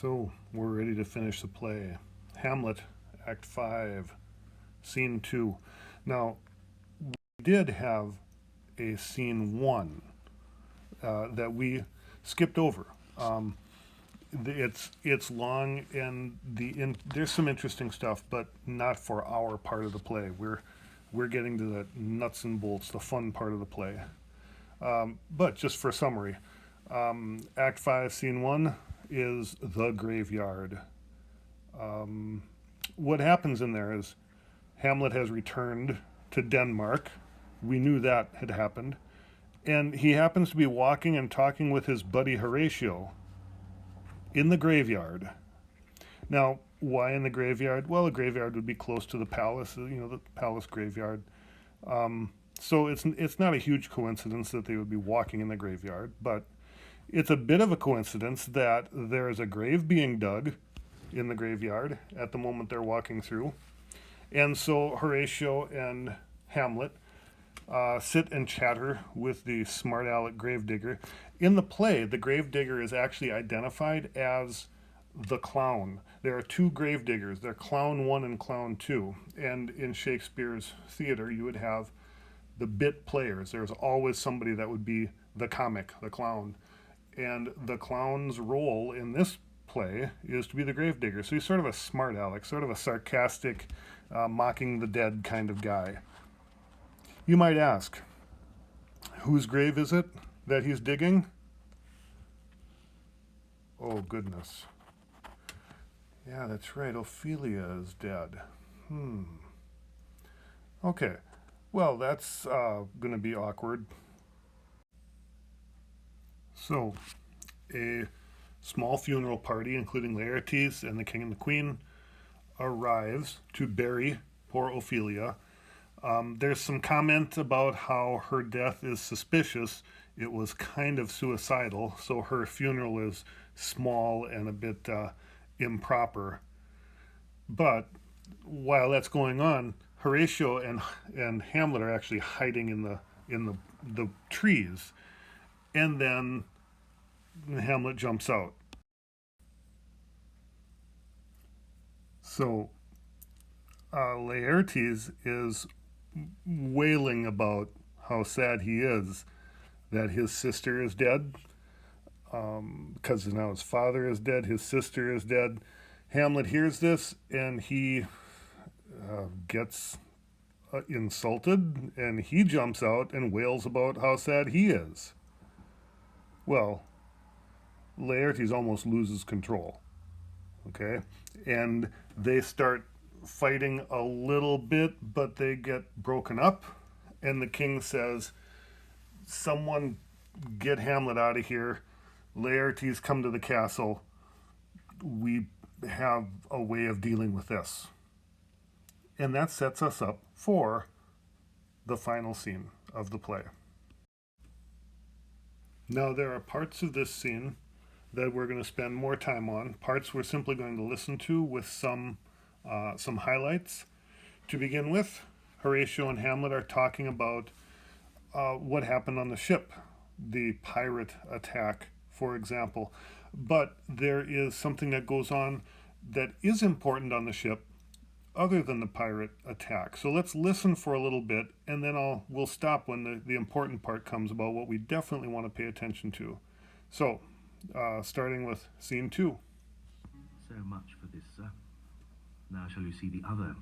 So we're ready to finish the play. Hamlet, Act V, Scene 2. Now, we did have a Scene 1 that we skipped over. It's long and there's some interesting stuff, but not for our part of the play. We're getting to the nuts and bolts, the fun part of the play. But just for summary, Act 5, Scene 1 is the graveyard. What happens in there is Hamlet has returned to Denmark. We knew that had happened. And he happens to be walking and talking with his buddy Horatio in the graveyard. Now, why in the graveyard? Well, the graveyard would be close to the palace, the palace graveyard. So it's not a huge coincidence that they would be walking in the graveyard, but it's a bit of a coincidence that there is a grave being dug in the graveyard at the moment they're walking through. And so Horatio and Hamlet sit and chatter with the smart aleck gravedigger. In the play, the gravedigger is actually identified as the clown. There are two gravediggers. They're Clown 1 and Clown 2. And in Shakespeare's theater, you would have the bit players. There's always somebody that would be the comic, the clown. And the clown's role in this play is to be the gravedigger. So he's sort of a smart aleck, sort of a sarcastic, mocking the dead kind of guy. You might ask, whose grave is it that he's digging? Oh, goodness. Yeah, that's right. Ophelia is dead. Okay. Well, that's going to be awkward. So, a small funeral party, including Laertes and the king and the queen, arrives to bury poor Ophelia. There's some comment about how her death is suspicious. It was kind of suicidal, so her funeral is small and a bit improper. But while that's going on, Horatio and Hamlet are actually hiding in the trees, and then Hamlet jumps out. So Laertes is wailing about how sad he is that his sister is dead, because now his father is dead, his sister is dead. Hamlet hears this and he gets insulted, and he jumps out and wails about how sad he is. Well, Laertes almost loses control, okay? And they start fighting a little bit, but they get broken up, and the king says, someone get Hamlet out of here. Laertes, come to the castle. We have a way of dealing with this. And that sets us up for the final scene of the play. Now, there are parts of this scene that we're going to spend more time on, parts we're simply going to listen to with some highlights. To begin with, Horatio and Hamlet are talking about what happened on the ship, the pirate attack, for example. But there is something that goes on that is important on the ship other than the pirate attack. So let's listen for a little bit, and then we'll stop when the important part comes about what we definitely want to pay attention to. So, starting with Scene 2. So much for this, sir. Now shall you see the other?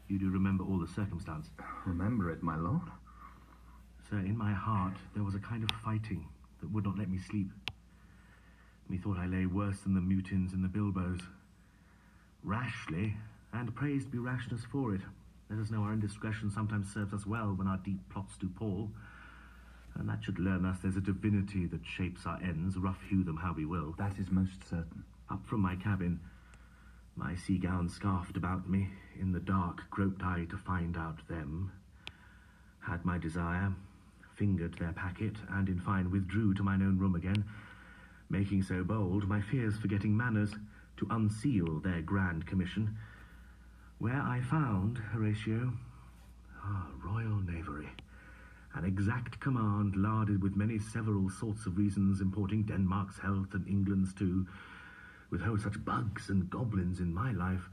You do remember all the circumstance? Remember it, my lord? Sir, in my heart there was a kind of fighting that would not let me sleep. Methought I lay worse than the Mutins and the Bilbos. Rashly, and praised be rashness for it. Let us know our indiscretion sometimes serves us well when our deep plots do pall. And that should learn us there's a divinity that shapes our ends, rough hew them how we will. That is most certain. Up from my cabin, my sea gown scarfed about me, in the dark groped I to find out them. Had my desire, fingered their packet, and in fine withdrew to mine own room again, making so bold, my fears forgetting manners, to unseal their grand commission, where I found, Horatio, royal knavery, an exact command larded with many several sorts of reasons importing Denmark's health and England's too, with such bugs and goblins in my life,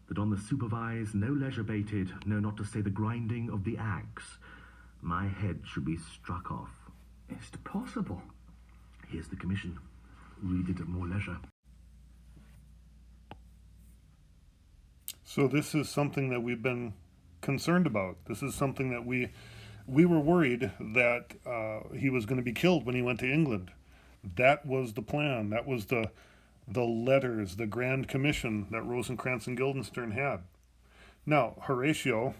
that on the supervised, no leisure baited, no, not to say the grinding of the axe, my head should be struck off. Is it possible? Here's the commission. Read it at more leisure. So this is something that we've been concerned about. This is something that we were worried that he was going to be killed when he went to England. That was the plan. That was the letters, the Grand Commission that Rosencrantz and Guildenstern had. Now, Horatio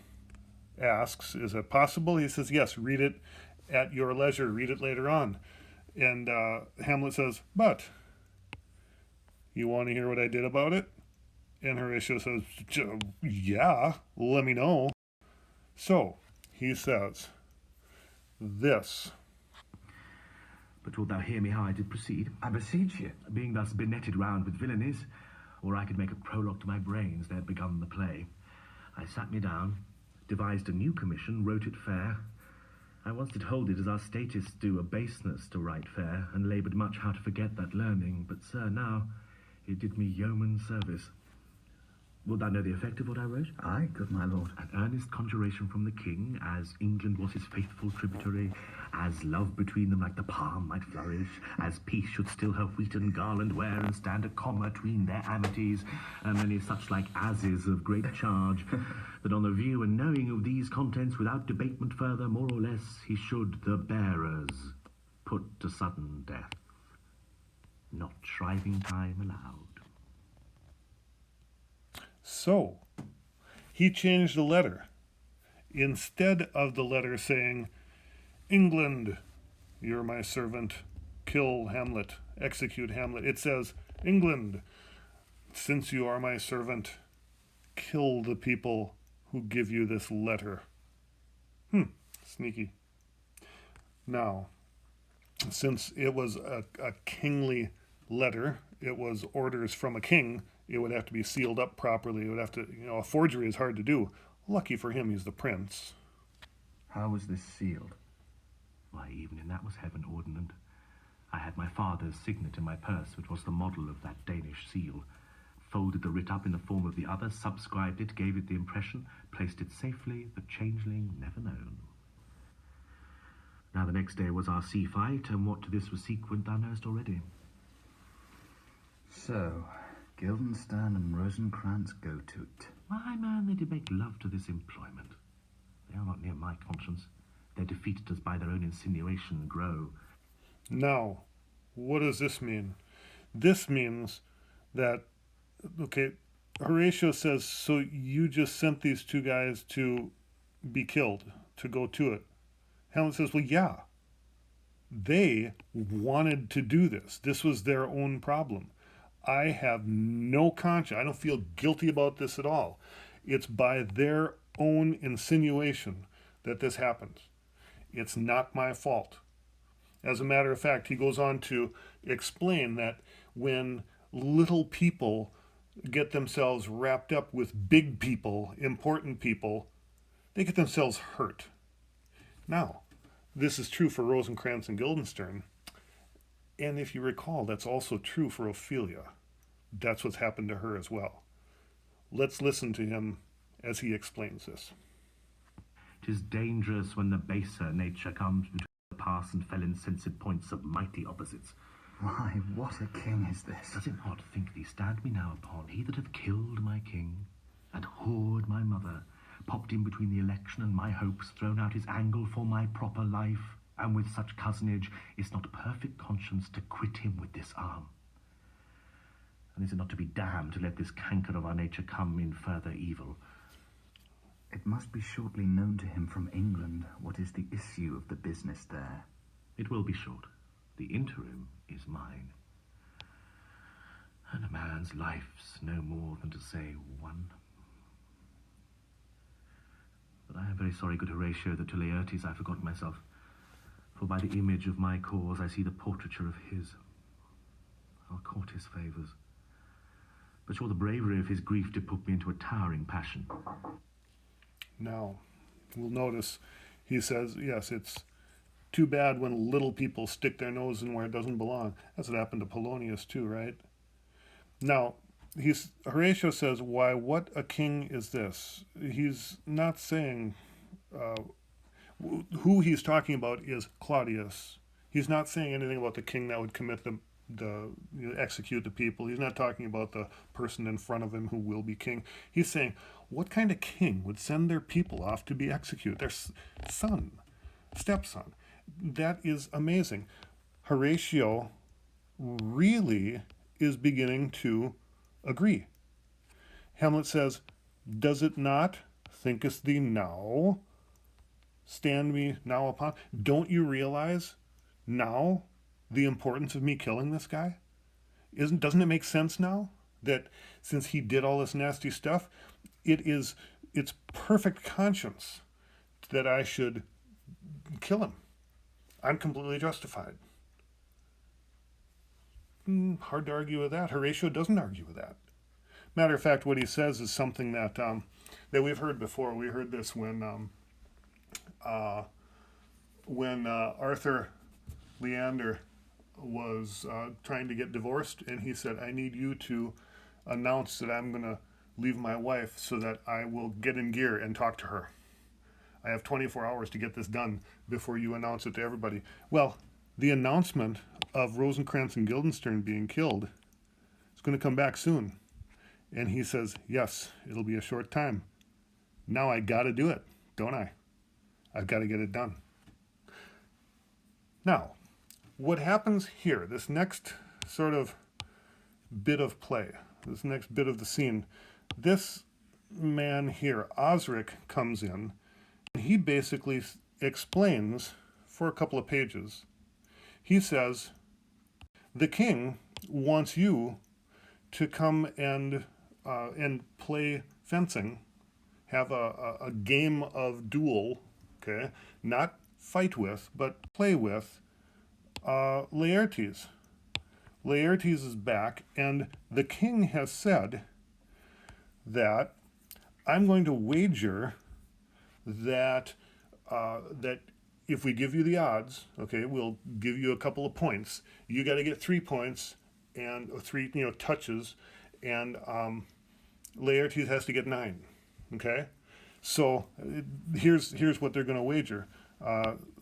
asks, is it possible? He says, yes, read it at your leisure. Read it later on. And Hamlet says, but you want to hear what I did about it? And Horatio says, yeah, let me know. So, he says, this. But wilt thou hear me how I did proceed? I beseech you. Being thus benetted round with villainies, or I could make a prologue to my brains, they had begun the play. I sat me down, devised a new commission, wrote it fair. I once did hold it as our statists do a baseness to write fair, and laboured much how to forget that learning, but, sir, now it did me yeoman service. Wilt thou know the effect of what I wrote? Aye, good my lord. An earnest conjuration from the king, as England was his faithful tributary, as love between them like the palm might flourish, as peace should still her wheaten garland wear, and stand a comma between their amities, and many such like ases of great charge, that on the view and knowing of these contents, without debatement further, more or less, he should the bearers put to sudden death, not shriving time allowed. So, he changed the letter. Instead of the letter saying, England, you're my servant, kill Hamlet, execute Hamlet, it says, England, since you are my servant, kill the people who give you this letter. Sneaky. Now, since it was a kingly letter, it was orders from a king, it would have to be sealed up properly. It would have to, a forgery is hard to do. Lucky for him, he's the prince. How was this sealed? Why, even in that was heaven ordinant. I had my father's signet in my purse, which was the model of that Danish seal. Folded the writ up in the form of the other, subscribed it, gave it the impression, placed it safely, the changeling never known. Now the next day was our sea fight, and what to this was sequent thou knowest already. So, Guildenstern and Rosencrantz go to't. Why, man, they did make love to this employment. They are not near my conscience. Their defeat does by their own insinuation grow. Now, what does this mean? This means that, okay, Horatio says, so you just sent these two guys to be killed, to go to it. Hamlet says, well, yeah. They wanted to do this. This was their own problem. I have no conscience. I don't feel guilty about this at all. It's by their own insinuation that this happens. It's not my fault. As a matter of fact, he goes on to explain that when little people get themselves wrapped up with big people, important people, they get themselves hurt. Now, this is true for Rosencrantz and Guildenstern. And if you recall, that's also true for Ophelia. That's what's happened to her as well. Let's listen to him as he explains this. 'Tis dangerous when the baser nature comes between the pass and fell insensate points of mighty opposites. Why, what a king is this? Does it not, think thee, stand me now upon he that hath killed my king, and whored my mother, popped in between the election and my hopes, thrown out his angle for my proper life, and with such cozenage is not perfect conscience to quit him with this arm? And is it not to be damned to let this canker of our nature come in further evil? It must be shortly known to him from England what is the issue of the business there. It will be short. The interim is mine. And a man's life's no more than to say one. But I am very sorry, good Horatio, that to Laertes I forgot myself. For by the image of my cause I see the portraiture of his. I'll court his favours. But sure the bravery of his grief did put me into a towering passion. Now, we'll notice he says, yes, it's too bad when little people stick their nose in where it doesn't belong. That's what happened to Polonius too, right? Now, Horatio says, "Why, what a king is this?" He's not saying who he's talking about is Claudius. He's not saying anything about the king that would commit execute the people. He's not talking about the person in front of him who will be king. He's saying, what kind of king would send their people off to be executed? Their son, stepson. That is amazing. Horatio really is beginning to agree. Hamlet says, "Does it not, thinkest thee now, stand me now upon?" Don't you realize now the importance of me killing this guy? Doesn't it make sense now that since he did all this nasty stuff, it's perfect conscience that I should kill him. I'm completely justified. Hard to argue with that. Horatio doesn't argue with that. Matter of fact, what he says is something that we've heard before. We heard this when Arthur Leander was trying to get divorced, and he said, "I need you to announce that I'm going to leave my wife so that I will get in gear and talk to her. I have 24 hours to get this done before you announce it to everybody." Well, the announcement of Rosencrantz and Guildenstern being killed is going to come back soon. And he says, "Yes, it'll be a short time. Now I got to do it, don't I? I've got to get it done." Now, what happens here, this next sort of bit of play, this next bit of the scene, this man here, Osric, comes in, and he basically explains for a couple of pages. He says, "The king wants you to come and play fencing, have a game of duel, okay? Not fight with, but play with Laertes. Laertes is back, and the king has said that I'm going to wager that if we give you the odds, okay, we'll give you a couple of points. You got to get 3 points and 3 touches, and Laertes has to get 9. Okay, so here's what they're going to wager: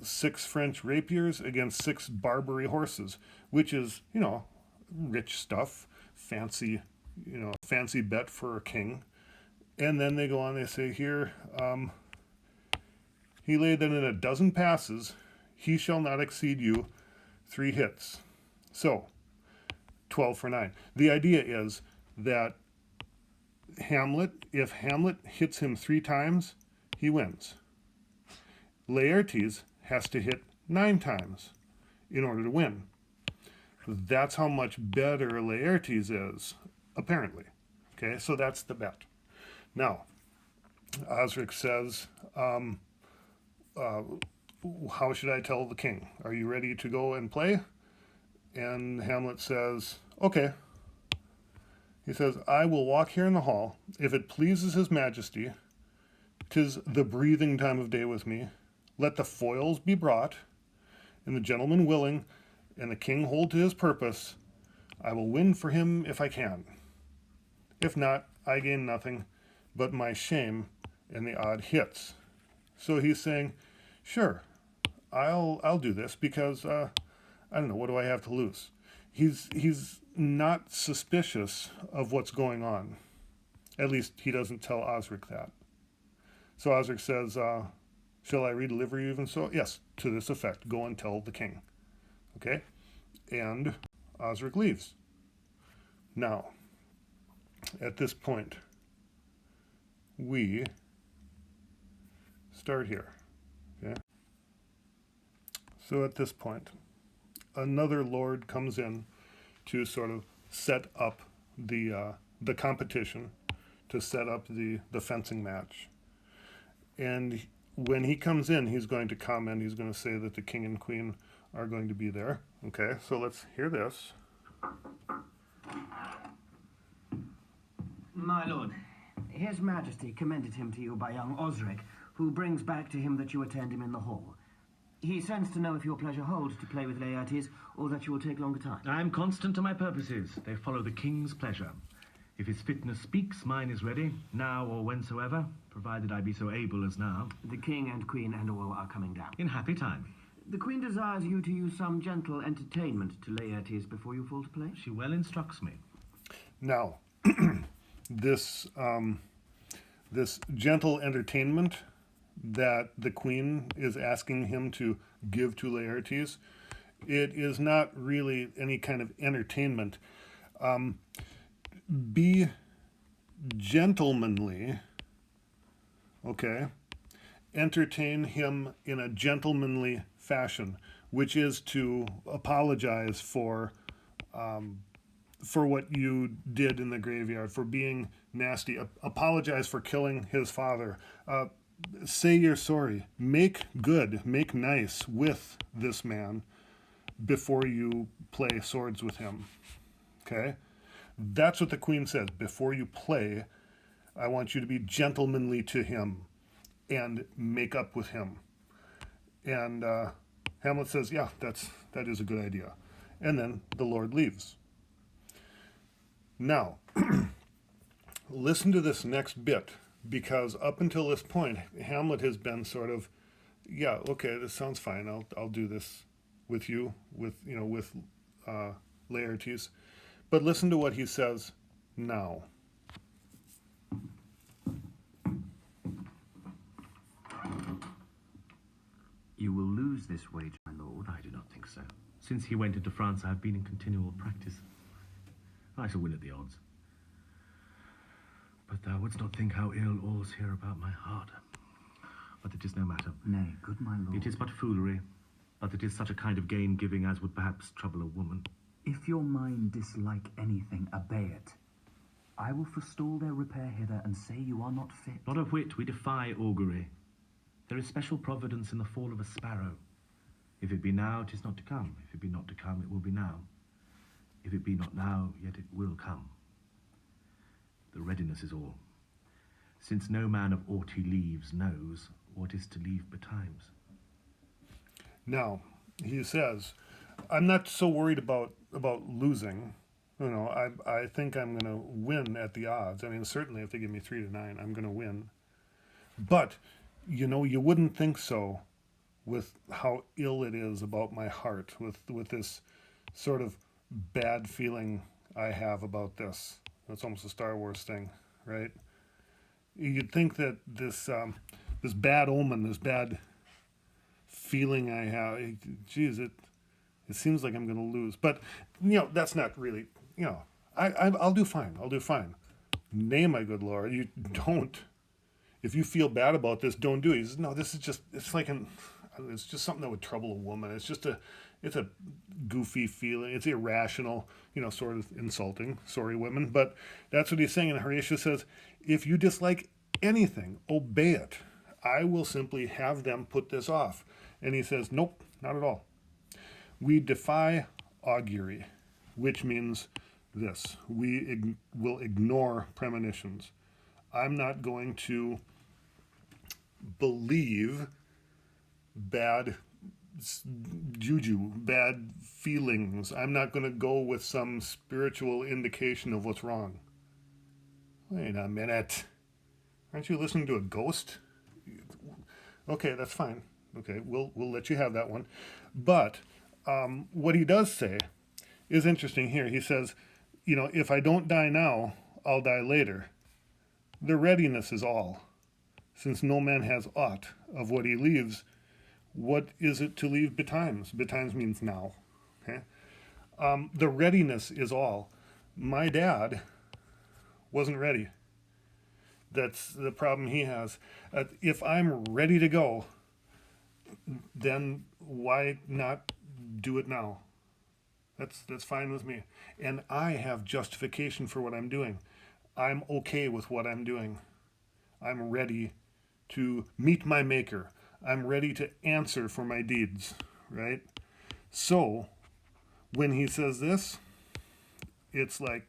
6 French rapiers against 6 Barbary horses, which is rich stuff, fancy bet for a king. And then they go on. They say here, he laid that in a dozen passes, he shall not exceed you 3 hits. So 12 for 9. The idea is that if Hamlet hits him 3 times, he wins. Laertes has to hit 9 times in order to win. That's how much better Laertes is, apparently. Okay, so that's the bet. Now, Osric says, how should I tell the king? Are you ready to go and play? And Hamlet says, okay. He says, "I will walk here in the hall. If it pleases his majesty, 'tis the breathing time of day with me. Let the foils be brought, and the gentleman willing, and the king hold to his purpose. I will win for him if I can. If not, I gain nothing but my shame and the odd hits." So he's saying, sure, I'll do this because I don't know, what do I have to lose? He's not suspicious of what's going on. At least he doesn't tell Osric that. So Osric says, "Shall I redeliver you even so?" "Yes, to this effect. Go and tell the king." Okay? And Osric leaves. Now, at this point, we start here. Okay? So at this point, another lord comes in to sort of set up the competition, to set up the fencing match. And when he comes in, he's going to comment, he's going to say that the king and queen are going to be there. Okay, so let's hear this. "My lord, His Majesty commended him to you by young Osric, who brings back to him that you attend him in the hall. He sends to know if your pleasure holds to play with Laertes, or that you will take longer time? I am constant to my purposes. They follow the king's pleasure. If his fitness speaks, mine is ready, now or whensoever, provided I be so able as now. The king and queen and all are coming down. In happy time. The queen desires you to use some gentle entertainment to Laertes before you fall to play. She well instructs me. Now, this gentle entertainment that the queen is asking him to give to Laertes, it is not really any kind of entertainment. Be gentlemanly, okay? Entertain him in a gentlemanly fashion, which is to apologize for what you did in the graveyard, for being nasty. Apologize for killing his father. Say you're sorry. Make good, make nice with this man before you play swords with him. Okay? That's what the queen says. Before you play, I want you to be gentlemanly to him and make up with him. And Hamlet says, yeah, that is a good idea. And then the Lord leaves. Now, listen to this next bit, because up until this point, Hamlet has been sort of, yeah, okay, this sounds fine. I'll do this with you, with Laertes. But listen to what he says now. You will lose this wager, my lord. I do not think so. Since he went into France, I have been in continual practice. I shall win at the odds. But thou wouldst not think how ill all's here about my heart. But it is no matter. Nay, good my lord. It is but foolery, but it is such a kind of gain-giving as would perhaps trouble a woman. If your mind dislike anything, obey it. I will forestall their repair hither and say you are not fit. Not a whit, we defy augury. There is special providence in the fall of a sparrow. If it be now, 'tis not to come. If it be not to come, it will be now. If it be not now, yet it will come. The readiness is all, since no man of aught he leaves knows what is to leave betimes. Now, he says, I'm not so worried about losing. I think I'm going to win at the odds. I mean, certainly if they give me 3-9, I'm going to win. But, you wouldn't think so with how ill it is about my heart, with this sort of bad feeling I have about this. It's almost a Star Wars thing, right? You'd think that this bad omen, this bad feeling I have, geez, it seems like I'm going to lose. But, that's not really, I'll do fine. I'll do fine. Nay, my good Lord, you don't. If you feel bad about this, don't do it. He says, no, this is just, it's just something that would trouble a woman. It's a goofy feeling. It's irrational, sort of insulting. Sorry, women. But that's what he's saying. And Horatius says, if you dislike anything, obey it. I will simply have them put this off. And he says, nope, not at all. We defy augury, which means this. We will ignore premonitions. I'm not going to believe bad juju, bad feelings. I'm not going to go with some spiritual indication of what's wrong. Wait a minute. Aren't you listening to a ghost? Okay, that's fine. Okay, we'll let you have that one. But what he does say is interesting here. He says, if I don't die now, I'll die later. The readiness is all. Since no man has aught of what he leaves, what is it to leave betimes? Betimes means now. Okay. The readiness is all. My dad wasn't ready. That's the problem he has. If I'm ready to go, then why not do it now? That's fine with me. And I have justification for what I'm doing. I'm okay with what I'm doing. I'm ready to meet my maker. I'm ready to answer for my deeds, right? So, when he says this, it's like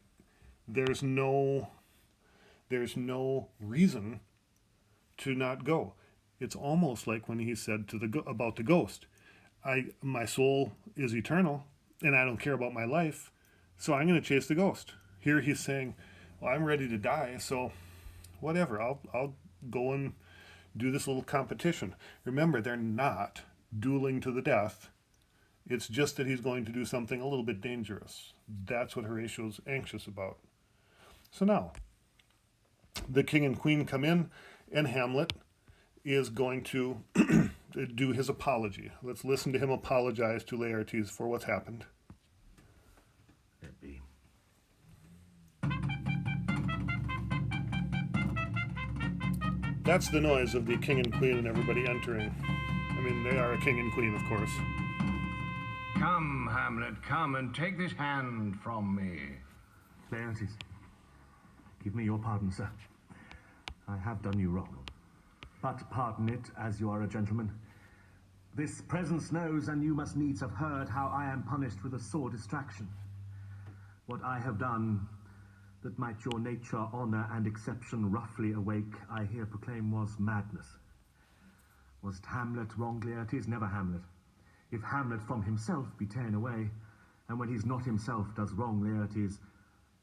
there's no reason to not go. It's almost like when he said about the ghost, my soul is eternal. and I don't care about my life, so I'm going to chase the ghost. Here he's saying, well, I'm ready to die, so whatever, I'll go and do this little competition. Remember, they're not dueling to the death. It's just that he's going to do something a little bit dangerous. That's what Horatio's anxious about. So now, the king and queen come in, and Hamlet is going to do his apology. Let's listen to him apologize to Laertes for what's happened. Let be. That's the noise of the king and queen and everybody entering. I mean, they are a king and queen, of course. Come, Hamlet, come and take this hand from me. Laertes, give me your pardon, sir. I have done you wrong. But pardon it, as you are a gentleman. This presence knows, and you must needs have heard, how I am punished with a sore distraction. What I have done, that might your nature, honour, and exception roughly awake, I here proclaim was madness. Was Hamlet wrong, Laertes? Never Hamlet. If Hamlet from himself be ta'en away, and when he's not himself does wrong, Laertes,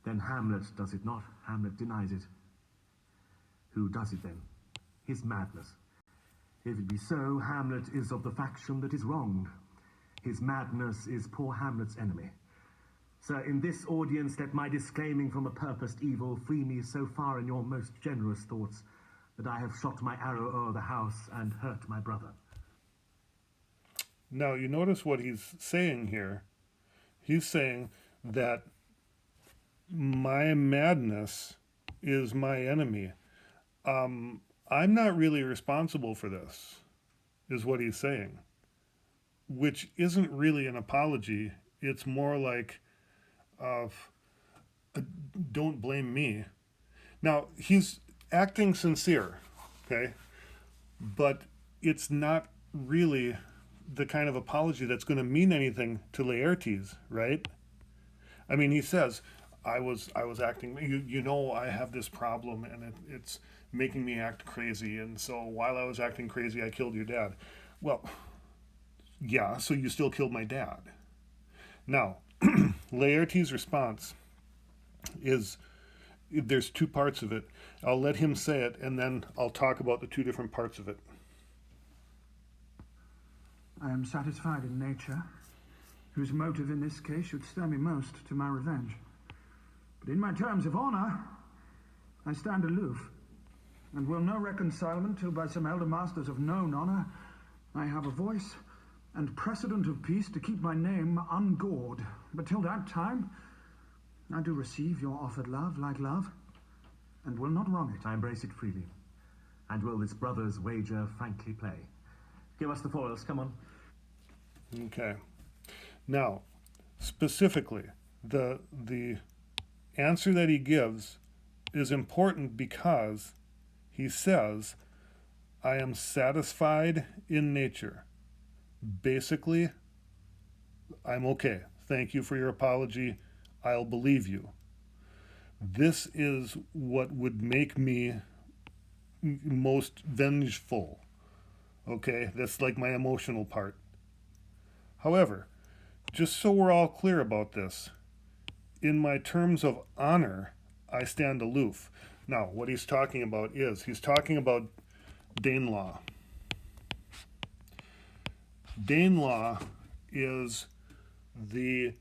then Hamlet does it not, Hamlet denies it. Who does it then? His madness. If it be so, Hamlet is of the faction that is wronged. His madness is poor Hamlet's enemy. Sir, in this audience let my disclaiming from a purposed evil free me so far in your most generous thoughts that I have shot my arrow o'er the house and hurt my brother. Now, you notice what he's saying here. He's saying that my madness is my enemy. I'm not really responsible for this, is what he's saying, which isn't really an apology. It's more like, don't blame me. Now, he's acting sincere, okay? But it's not really the kind of apology that's going to mean anything to Laertes, right? I mean, he says, I was acting, you know, I have this problem and it's making me act crazy. And so while I was acting crazy, I killed your dad. Well, yeah, so you still killed my dad. Now, Laertes' response is, there's two parts of it. I'll let him say it, and then I'll talk about the two different parts of it. I am satisfied in nature, whose motive in this case should stir me most to my revenge. But in my terms of honour, I stand aloof, and will no reconcilement till by some elder masters of known honour I have a voice and precedent of peace to keep my name ungored. But till that time, I do receive your offered love like love, and will not wrong it. I embrace it freely, and will this brother's wager frankly play. Give us the foils, come on. Okay. Now, specifically, the answer that he gives is important because he says, I am satisfied in nature. Basically, I'm okay. Thank you for your apology. I'll believe you. This is what would make me most vengeful. Okay, that's like my emotional part. However, just so we're all clear about this, in my terms of honor, I stand aloof. Now, what he's talking about is, he's talking about Danelaw. Danelaw is the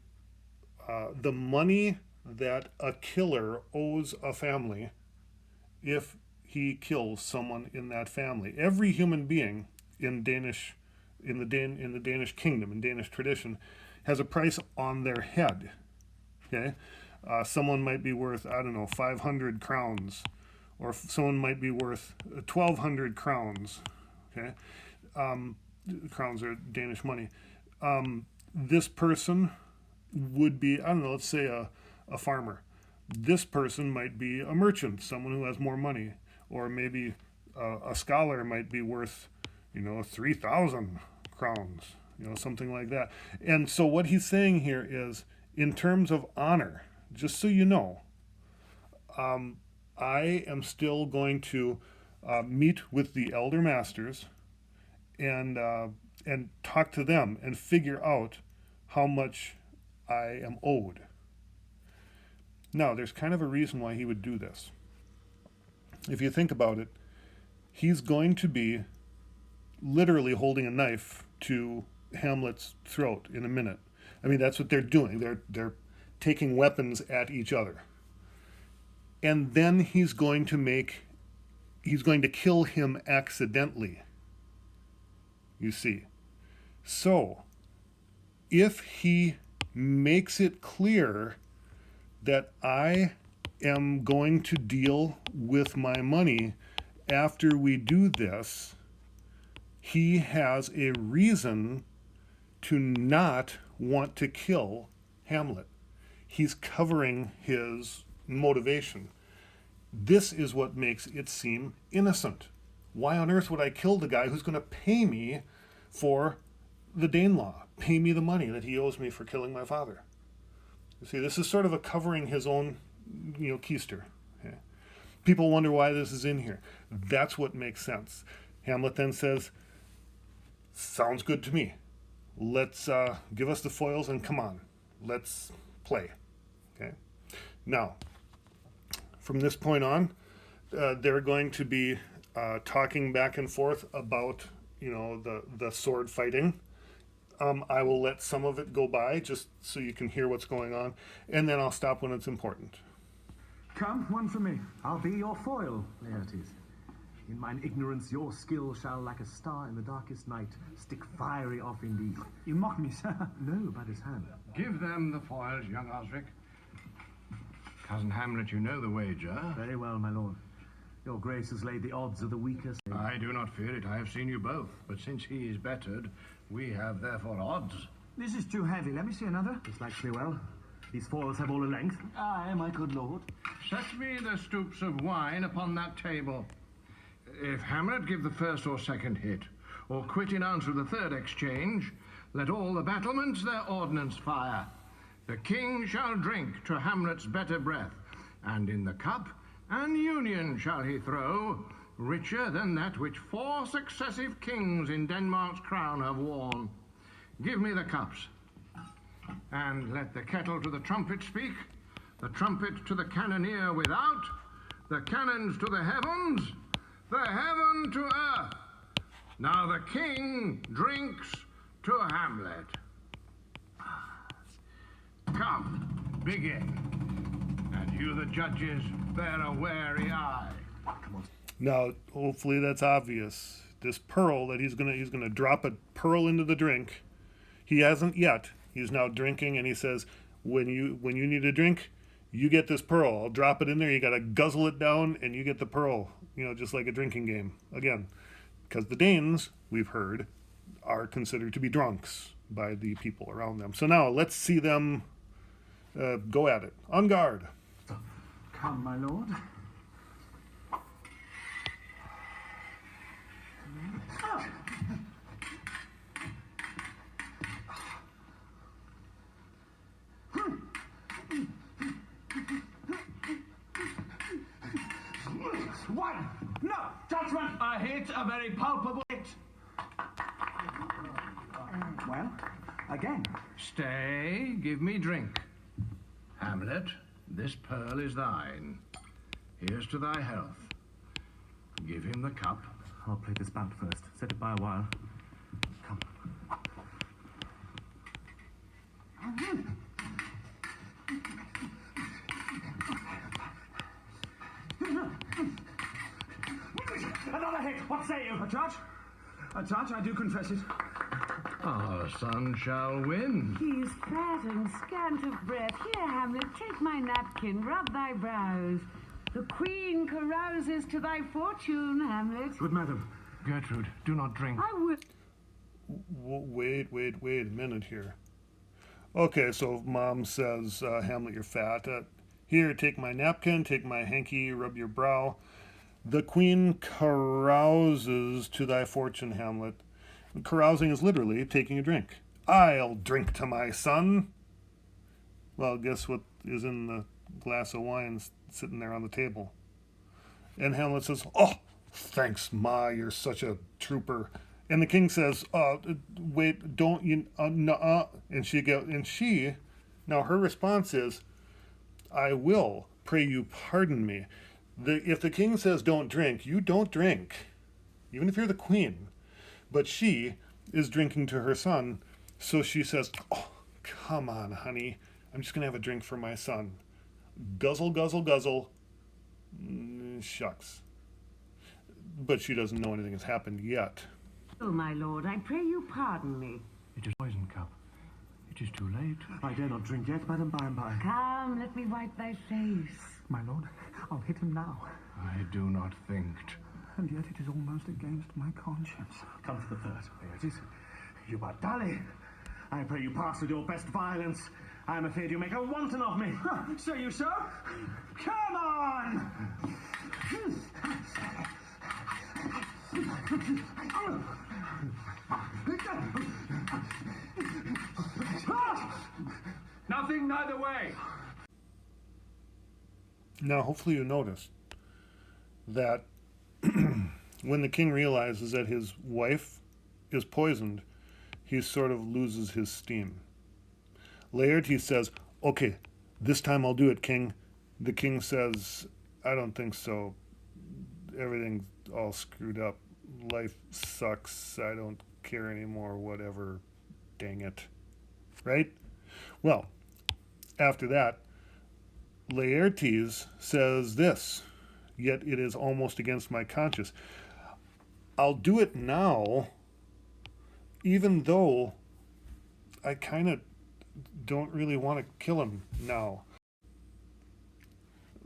money that a killer owes a family if he kills someone in that family. Every human being in the Danish kingdom, in Danish tradition, has a price on their head. Okay, someone might be worth, I don't know, 500 crowns, or someone might be worth 1,200 crowns. Okay, crowns are Danish money. This person would be, I don't know, let's say a farmer. This person might be a merchant, someone who has more money, or maybe a scholar might be worth, 3,000 crowns, something like that. And so what he's saying here is, in terms of honor, just so you know, I am still going to meet with the elder masters and talk to them and figure out how much I am owed. Now, there's kind of a reason why he would do this. If you think about it, he's going to be literally holding a knife to Hamlet's throat in a minute. I mean, that's what they're doing. They're taking weapons at each other. And then he's going to kill him accidentally. You see. So, if he makes it clear that I am going to deal with my money after we do this, he has a reason to not want to kill Hamlet. He's covering his motivation. This is what makes it seem innocent. Why on earth would I kill the guy who's going to pay me for the Danelaw, pay me the money that he owes me for killing my father? You see, this is sort of a covering his own, keister. Okay? People wonder why this is in here. That's what makes sense. Hamlet then says, sounds good to me. Let's give us the foils and come on. Let's play. Okay. Now, from this point on, they're going to be talking back and forth about, the sword fighting. I will let some of it go by just so you can hear what's going on, and then I'll stop when it's important. Come, one for me. I'll be your foil, Laertes. In mine ignorance, your skill shall, like a star in the darkest night, stick fiery off indeed. You mock me, sir. No, by this hand. Give them the foils, young Osric. Cousin Hamlet, you know the wager. Very well, my lord. Your grace has laid the odds of the weakest. I do not fear it. I have seen you both. But since he is bettered, we have therefore odds. This is too heavy. Let me see another. This likes me well. These foils have all a length. Aye, my good lord. Set me the stoups of wine upon that table. If Hamlet give the first or second hit, or quit in answer to the third exchange, let all the battlements their ordnance fire. The king shall drink to Hamlet's better breath, and in the cup an union shall he throw, richer than that which 4 successive kings in Denmark's crown have worn. Give me the cups, and let the kettle to the trumpet speak, the trumpet to the cannoneer without, the cannons to the heavens, the heaven to earth. Now the king drinks to Hamlet. Come, begin. And you, the judges, bear a wary eye. Now, hopefully that's obvious. This pearl that he's gonna drop a pearl into the drink. He hasn't yet. He's now drinking, and he says, when you need a drink, you get this pearl. I'll drop it in there. You got to guzzle it down, and you get the pearl. Just like a drinking game. Again, because the Danes, we've heard, are considered to be drunks by the people around them. So now let's see them go at it. On guard. Come, my lord. One! No! Judgment! A hit, a very palpable hit. Well, again. Stay, give me drink. Hamlet, this pearl is thine. Here's to thy health. Give him the cup. I'll play this bout first. Set it by a while. Come. Another hit. What say you? A touch? A touch, I do confess it. Our son shall win. He's fat and scant of breath. Here, Hamlet, take my napkin, rub thy brows. The queen carouses to thy fortune, Hamlet. Good madam. Gertrude, do not drink. I will. Wait a minute here. Okay, so mom says, Hamlet, you're fat. Here, take my napkin, take my hanky, rub your brow. The queen carouses to thy fortune, Hamlet. Carousing is literally taking a drink. I'll drink to my son. Well, guess what is in the glass of wine sitting there on the table? And Hamlet says, oh, thanks, Ma, you're such a trooper. And the king says, wait, don't you, no, and she Now her response is, I will, pray you pardon me. If the king says don't drink, you don't drink, even if you're the queen. But she is drinking to her son, so she says, oh, come on, honey, I'm just going to have a drink for my son. Guzzle, guzzle, guzzle. Shucks. But she doesn't know anything has happened yet. Oh, my lord, I pray you pardon me. It is poison cup. It is too late. I dare not drink yet, Madam by-and-by. Come, let me wipe thy face. My lord, I'll hit him now. I do not think. And yet it is almost against my conscience. Come to the third, Laertes. You but dally. I pray you pass with your best violence. I am afraid you make a wanton of me. Say you so? Come on! Nothing neither way. Now, hopefully you noticed that when the king realizes that his wife is poisoned, he sort of loses his steam. Laertes says, okay, this time I'll do it, king. The king says, I don't think so. Everything's all screwed up. Life sucks. I don't care anymore. Whatever. Dang it. Right? Well, after that, Laertes says this, yet it is almost against my conscience. I'll do it now, even though I kind of don't really want to kill him now.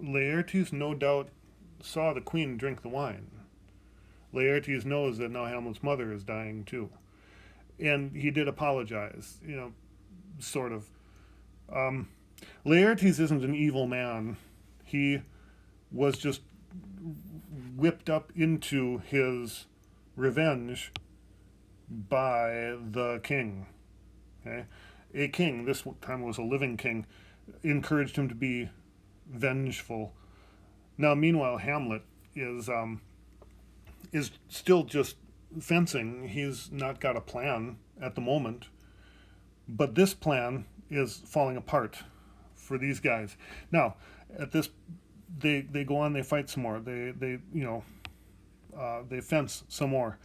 Laertes no doubt saw the queen drink the wine. Laertes knows that now Hamlet's mother is dying too. And he did apologize, sort of. Laertes isn't an evil man. He was just whipped up into his revenge by the king. Okay? A king, this time was a living king, encouraged him to be vengeful. Now, meanwhile, Hamlet is still just fencing. He's not got a plan at the moment. But this plan is falling apart for these guys. Now, at this, they go on, they fight some more. They fence some more.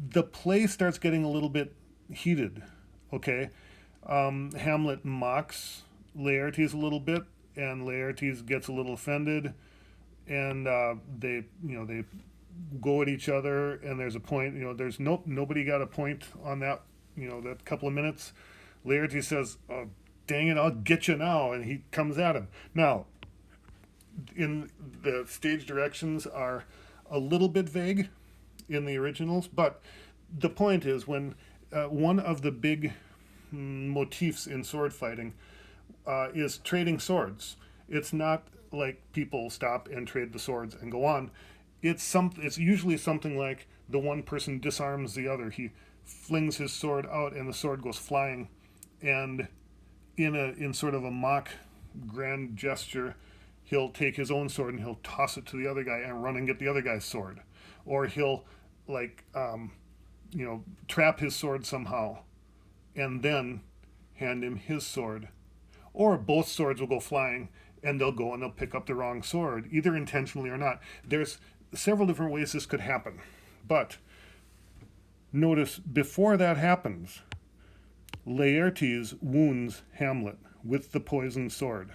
The play starts getting a little bit heated. Okay, Hamlet mocks Laertes a little bit, and Laertes gets a little offended, and they go at each other, and there's a point. There's nobody got a point on that. That couple of minutes. Laertes says, "Oh, dang it, I'll get you now," and he comes at him. Now, in the stage directions are a little bit vague in the originals, but the point is when one of the big motifs in sword fighting is trading swords. It's not like people stop and trade the swords and go on. It's usually something like the one person disarms the other. He flings his sword out and the sword goes flying, and in sort of a mock grand gesture, he'll take his own sword and he'll toss it to the other guy and run and get the other guy's sword, or he'll trap his sword somehow and then hand him his sword, or both swords will go flying and they'll pick up the wrong sword, either intentionally or not. There's several different ways this could happen, but notice before that happens, Laertes wounds Hamlet with the poisoned sword,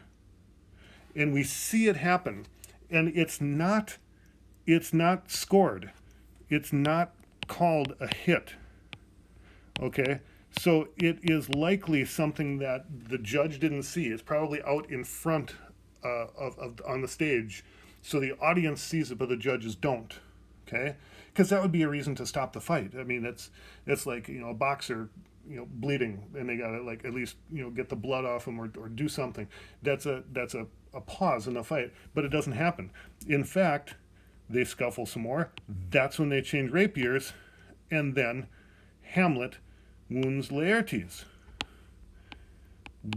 and we see it happen, and it's not scored, it's not called a hit. Okay, so it is likely something that the judge didn't see. It's probably out in front on the stage, so the audience sees it, but the judges don't. Okay, because that would be a reason to stop the fight. I mean, it's like a boxer bleeding, and they gotta at least get the blood off him or do something. That's a pause in the fight, but it doesn't happen. In fact, they scuffle some more. That's when they change rapiers, and then Hamlet wounds Laertes.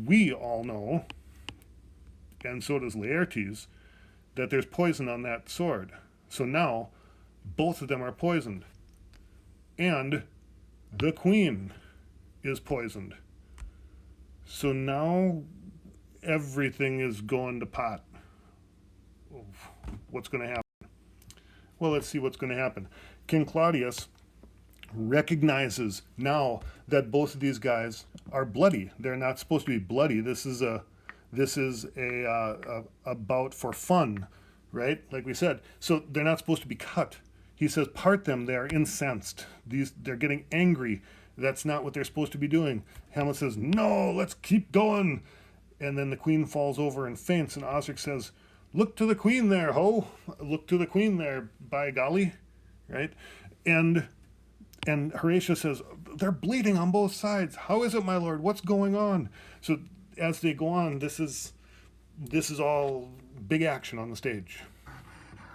We all know, and so does Laertes, that there's poison on that sword. So now both of them are poisoned, and the queen is poisoned. So now everything is going to pot. What's going to happen? Well, let's see what's going to happen. King Claudius recognizes now that both of these guys are bloody. They're not supposed to be bloody. This is a bout for fun, right? Like we said. So they're not supposed to be cut. He says, part them. They are incensed. They're getting angry. That's not what they're supposed to be doing. Hamlet says, no, let's keep going. And then the queen falls over and faints. And Osric says, look to the queen there, ho. Look to the queen there, by golly. Right? And Horatio says, they're bleeding on both sides. How is it, my lord? What's going on? So as they go on, this is all big action on the stage.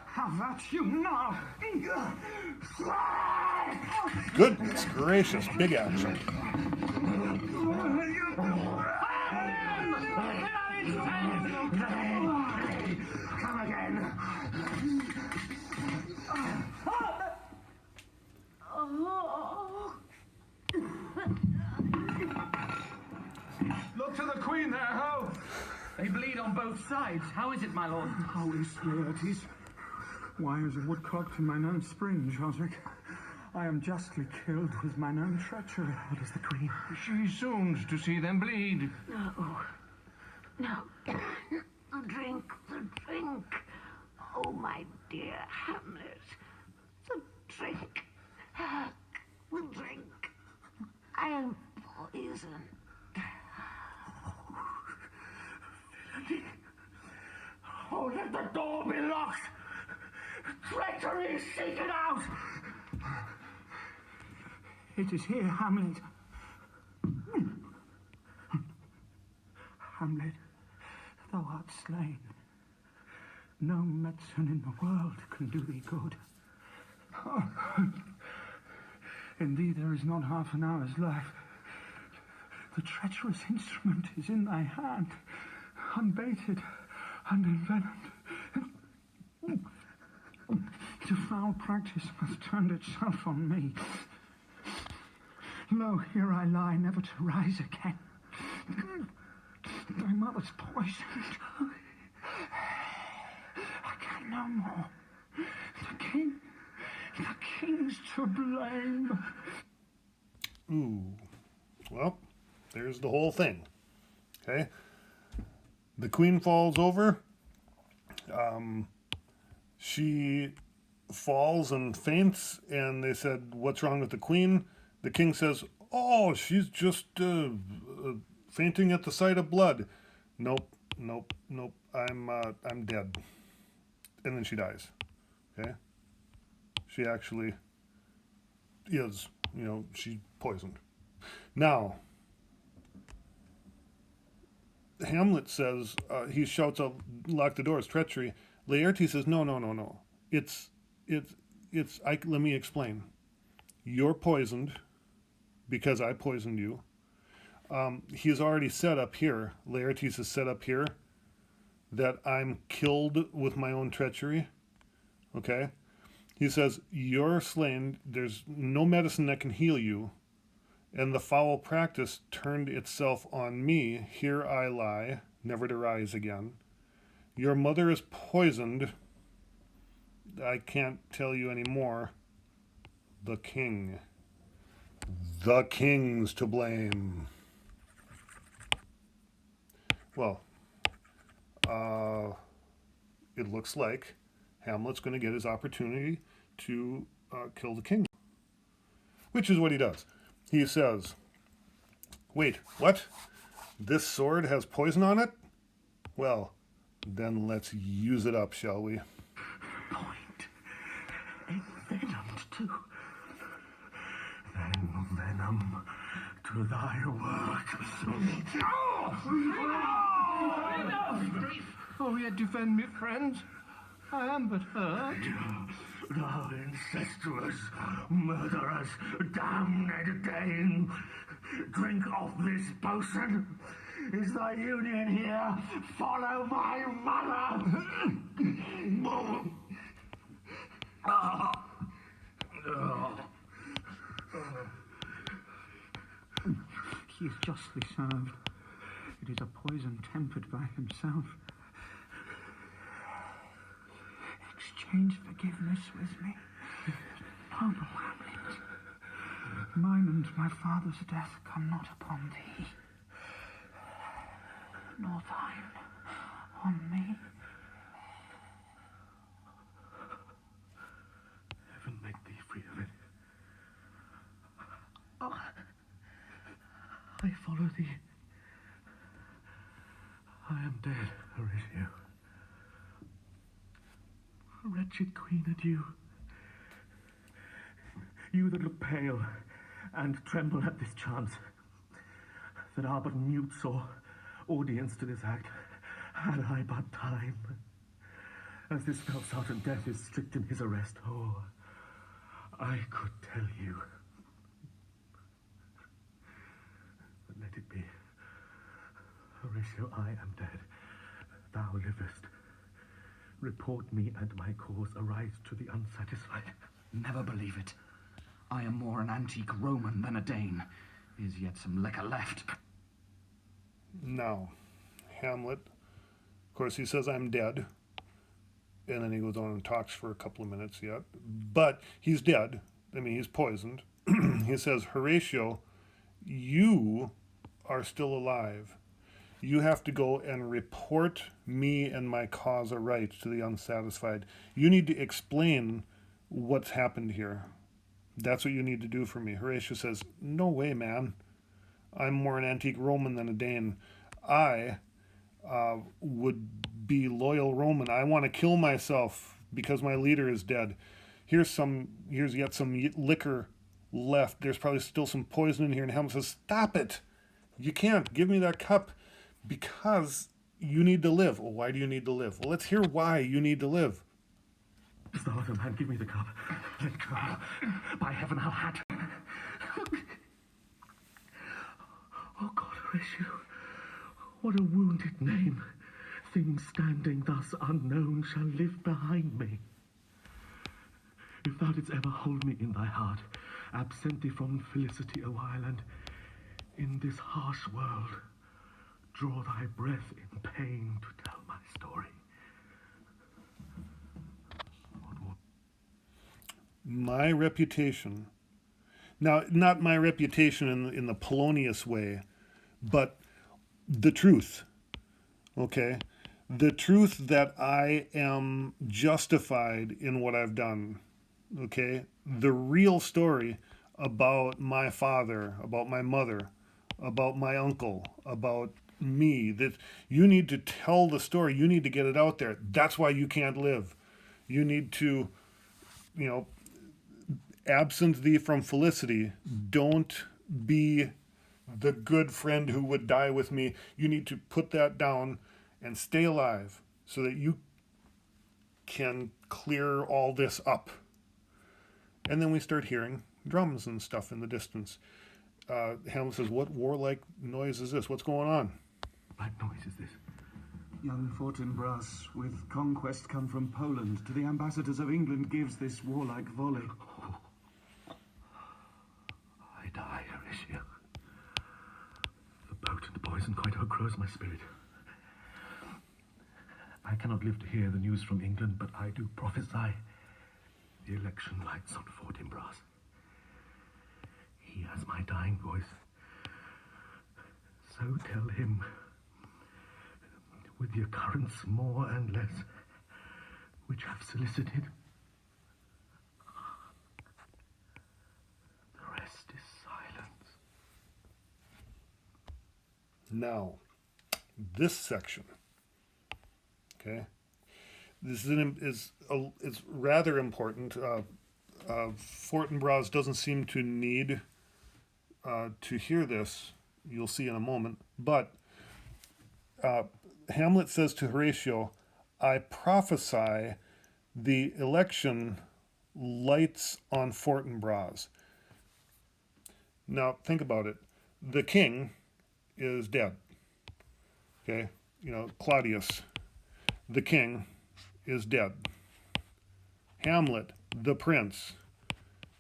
Have at you now! Goodness gracious, big action. Come again. Look to the queen there, ho! They bleed on both sides. How is it, my lord? Holy Laertes. Why is a woodcock to mine own spring, Osric? I am justly killed with mine own treachery. What is the queen? She swoons to see them bleed. No. The drink. Oh, my dear Hamlet. The drink. The drink. I am poisoned. Oh, let the door be locked! Treachery, seek it out! It is here, Hamlet. Hamlet, thou art slain. No medicine in the world can do thee good. In thee there is not half an hour's life. The treacherous instrument is in thy hand, unbaited and envenomed. The foul practice hath turned itself on me. Lo, here I lie, never to rise again. My mother's poisoned. I can no more. The king's to blame. Ooh. Well, there's the whole thing. Okay? The queen falls over. She falls and faints, and they said, what's wrong with the queen? The king says, oh, she's just fainting at the sight of blood. Nope. I'm dead. And then she dies. Okay? She actually is, she's poisoned. Now, Hamlet says, he shouts out, lock the doors, treachery. Laertes says, no. Let me explain. You're poisoned because I poisoned you. He's already set up here. Laertes is set up here that I'm killed with my own treachery. Okay? He says, you're slain. There's no medicine that can heal you. And the foul practice turned itself on me. Here I lie, never to rise again. Your mother is poisoned. I can't tell you any more. The king. The king's to blame. Well, it looks like Hamlet's going to get his opportunity to kill the king. Which is what he does. He says, wait, what? This sword has poison on it? Well, then let's use it up, shall we? Point. Envenomed too. Then venom to thy work. Oh, yet defend me, friends. I am but hurt. Thou incestuous, murderous, damned Dane, drink off this potion. Is thy union here? Follow my mother. He is justly served. It is a poison tempered by himself. Exchange forgiveness with me, noble Hamlet. Mine and my father's death come not upon thee, nor thine on me. Heaven make thee free of it. Oh, I follow thee. I am dead, Horatio. Wretched queen, adieu. You that look pale and tremble at this chance, that are but mutes or audience to this act, had I but time. As this fell Sergeant Death is strict in his arrest, oh, I could tell you. But let it be. Horatio, I am dead. Thou livest. Report me and my cause arise to the unsatisfied. Never believe it. I am more an antique Roman than a Dane. Is yet some liquor left. Now, Hamlet, of course, he says, I'm dead. And then he goes on and talks for a couple of minutes yet. But he's dead. I mean, he's poisoned. He says, Horatio, you are still alive. You have to go and report me and my cause aright to the unsatisfied. You need to explain what's happened here. That's what you need to do for me. Horatio says, no way, man. I'm more an antique Roman than a Dane. I would be loyal Roman. I want to kill myself because my leader is dead. Here's yet some liquor left. There's probably still some poison in here. And Hamlet says, stop it. You can't. Give me that cup because you need to live. Well, why do you need to live? Well, let's hear why you need to live. Is the other man? Give me the cup. Let go. By heaven, I'll hat. Oh, God, Horatio. What a wounded name. Things standing thus unknown shall live behind me. If thou didst ever hold me in thy heart, absent thee from felicity a while, and in this harsh world draw thy breath in pain to tell my story. My reputation, now not my reputation in the Polonius way, but the truth, okay? The truth that I am justified in what I've done, okay? The real story about my father, about my mother, about my uncle, about me, that you need to tell the story. You need to get it out there. That's why you can't live. You need to, absent thee from felicity, don't be the good friend who would die with me. You need to put that down and stay alive so that you can clear all this up. And then we start hearing drums and stuff in the distance. Hamlet says, what warlike noise is this? What's going on? What noise is this? Young Fortinbras, with conquest come from Poland, to the ambassadors of England gives this warlike volley. I die, Horatio. The boat and the poison quite outgrows my spirit. I cannot live to hear the news from England, but I do prophesy the election lights on Fortinbras. He has my dying voice. So tell him, with the occurrence more and less, which have solicited, the rest is silence. Now, this section, okay, this is rather important. Fortinbras doesn't seem to need to hear this. You'll see in a moment. But Hamlet says to Horatio, I prophesy the election lights on Fortinbras. Now, think about it. The king is dead. Okay? Claudius, the king, is dead. Hamlet, the prince,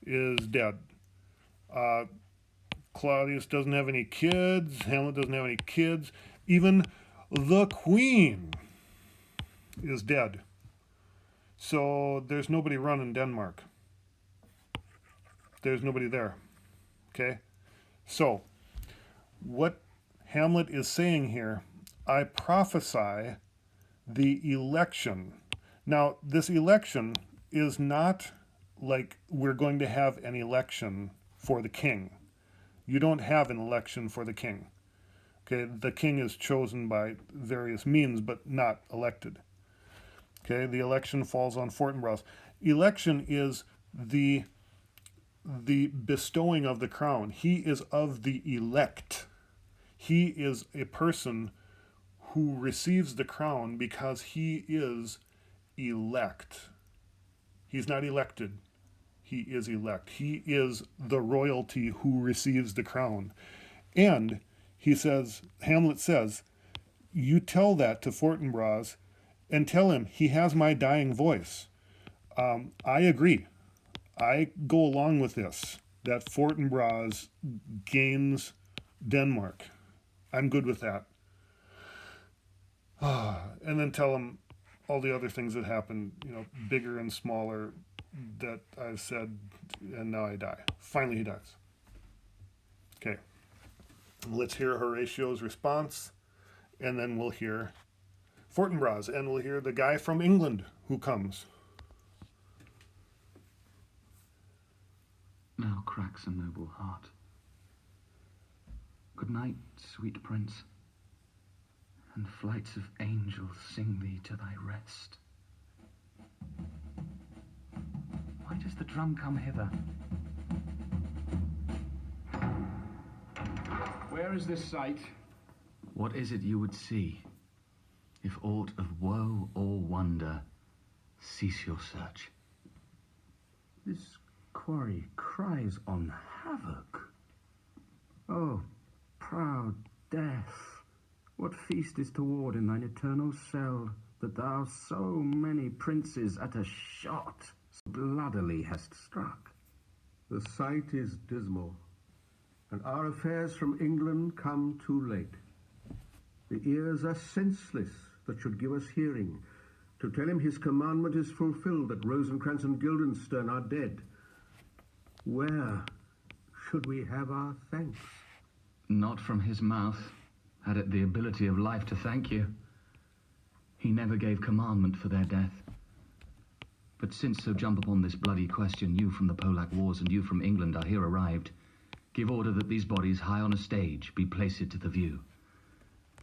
is dead. Claudius doesn't have any kids. Hamlet doesn't have any kids. Even the queen is dead. So there's nobody running Denmark. There's nobody there. Okay? So, what Hamlet is saying here, I prophesy the election. Now, this election is not like we're going to have an election for the king. You don't have an election for the king. Okay, the king is chosen by various means, but not elected. Okay, the election falls on Fortinbras. Election is the bestowing of the crown. He is of the elect. He is a person who receives the crown because he is elect. He's not elected. He is elect. He is the royalty who receives the crown. And he says, Hamlet says, you tell that to Fortinbras and tell him he has my dying voice. I agree. I go along with this, that Fortinbras gains Denmark. I'm good with that. And then tell him all the other things that happened, bigger and smaller that I've said, and now I die. Finally he dies. Okay. Let's hear Horatio's response, and then we'll hear Fortinbras, and we'll hear the guy from England who comes. Now cracks a noble heart. Good night, sweet prince, and flights of angels sing thee to thy rest. Why does the drum come hither? Where is this sight? What is it you would see? If aught of woe or wonder, cease your search. This quarry cries on havoc. Oh, proud death, what feast is toward in thine eternal cell, that thou so many princes at a shot bloodily hast struck? The sight is dismal, and our affairs from England come too late. The ears are senseless that should give us hearing, to tell him his commandment is fulfilled, that Rosencrantz and Guildenstern are dead. Where should we have our thanks? Not from his mouth, had it the ability of life to thank you. He never gave commandment for their death. But since so jump upon this bloody question, you from the Polack wars and you from England are here arrived, give order that these bodies high on a stage be placed to the view.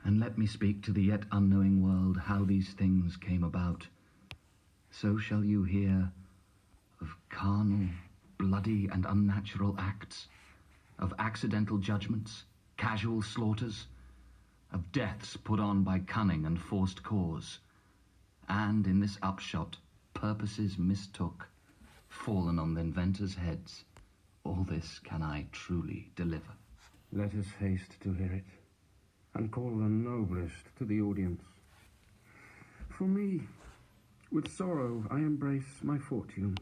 And let me speak to the yet unknowing world how these things came about. So shall you hear of carnal, bloody and unnatural acts, of accidental judgments, casual slaughters, of deaths put on by cunning and forced cause, and in this upshot, purposes mistook, fallen on the inventors' heads. All this can I truly deliver. Let us haste to hear it, and call the noblest to the audience. For me, with sorrow I embrace my fortune.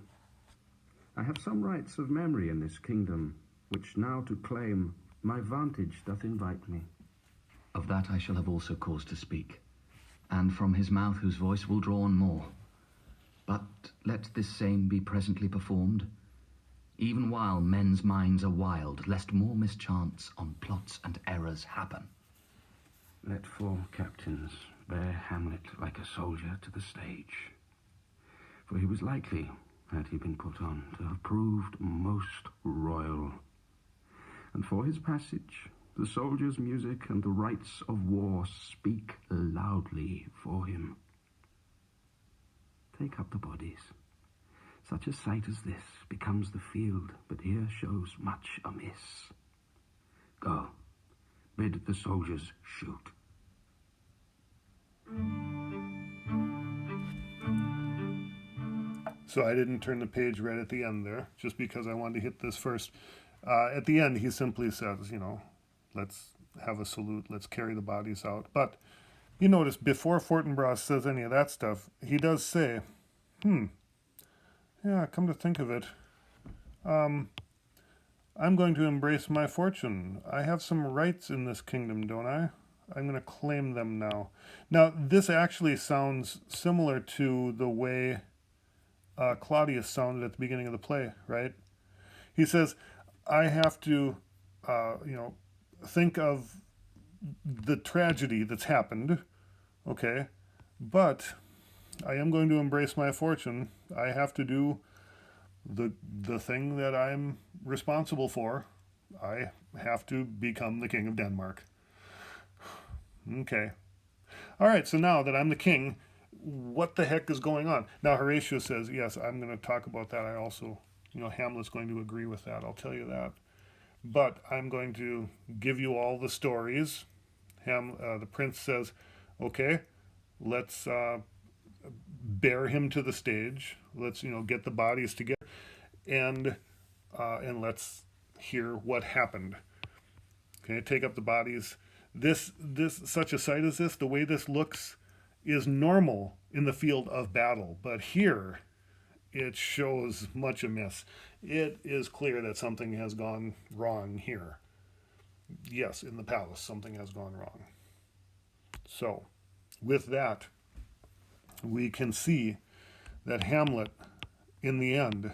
I have some rights of memory in this kingdom, which now to claim my vantage doth invite me. Of that I shall have also cause to speak, and from his mouth whose voice will draw on more. But let this same be presently performed, even while men's minds are wild, lest more mischance on plots and errors happen. Let 4 captains bear Hamlet like a soldier to the stage, for he was likely, had he been put on, to have proved most royal. And for his passage, the soldiers' music and the rites of war speak loudly for him. Take up the bodies. Such a sight as this becomes the field, but here shows much amiss. Go, bid the soldiers shoot. So I didn't turn the page right at the end there, just because I wanted to hit this first. At the end, he simply says, let's have a salute, let's carry the bodies out. But you notice, before Fortinbras says any of that stuff, he does say, yeah, come to think of it, I'm going to embrace my fortune. I have some rights in this kingdom, don't I? I'm going to claim them now. Now, this actually sounds similar to the way Claudius sounded at the beginning of the play, right? He says, I have to, think of the tragedy that's happened, okay, but I am going to embrace my fortune. I have to do the thing that I'm responsible for. I have to become the king of Denmark. Okay. All right, so now that I'm the king, what the heck is going on? Now, Horatio says, yes, I'm going to talk about that. I also, Hamlet's going to agree with that. I'll tell you that. But I'm going to give you all the stories. The prince says, okay, let's bear him to the stage. Let's, get the bodies together and let's hear what happened. Okay, take up the bodies. This such a sight as this, the way this looks is normal in the field of battle, but here it shows much amiss. It is clear that something has gone wrong here. Yes, in the palace, something has gone wrong. So, with that, we can see that Hamlet, in the end,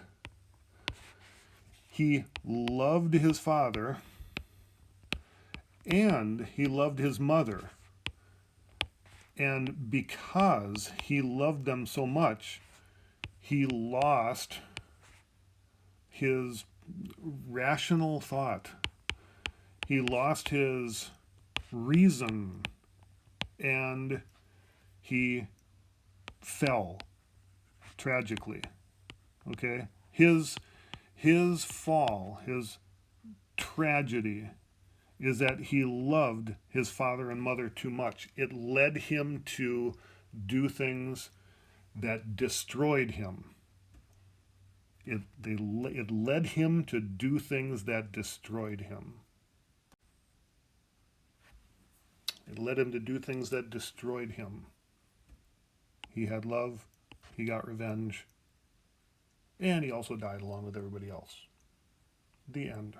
he loved his father and he loved his mother. And because he loved them so much, he lost his rational thought. He lost his reason, and he fell tragically. Okay? His fall, his tragedy, is that he loved his father and mother too much. It led him to do things that destroyed him. It led him to do things that destroyed him. It led him to do things that destroyed him. He had love, he got revenge, and he also died along with everybody else. The end.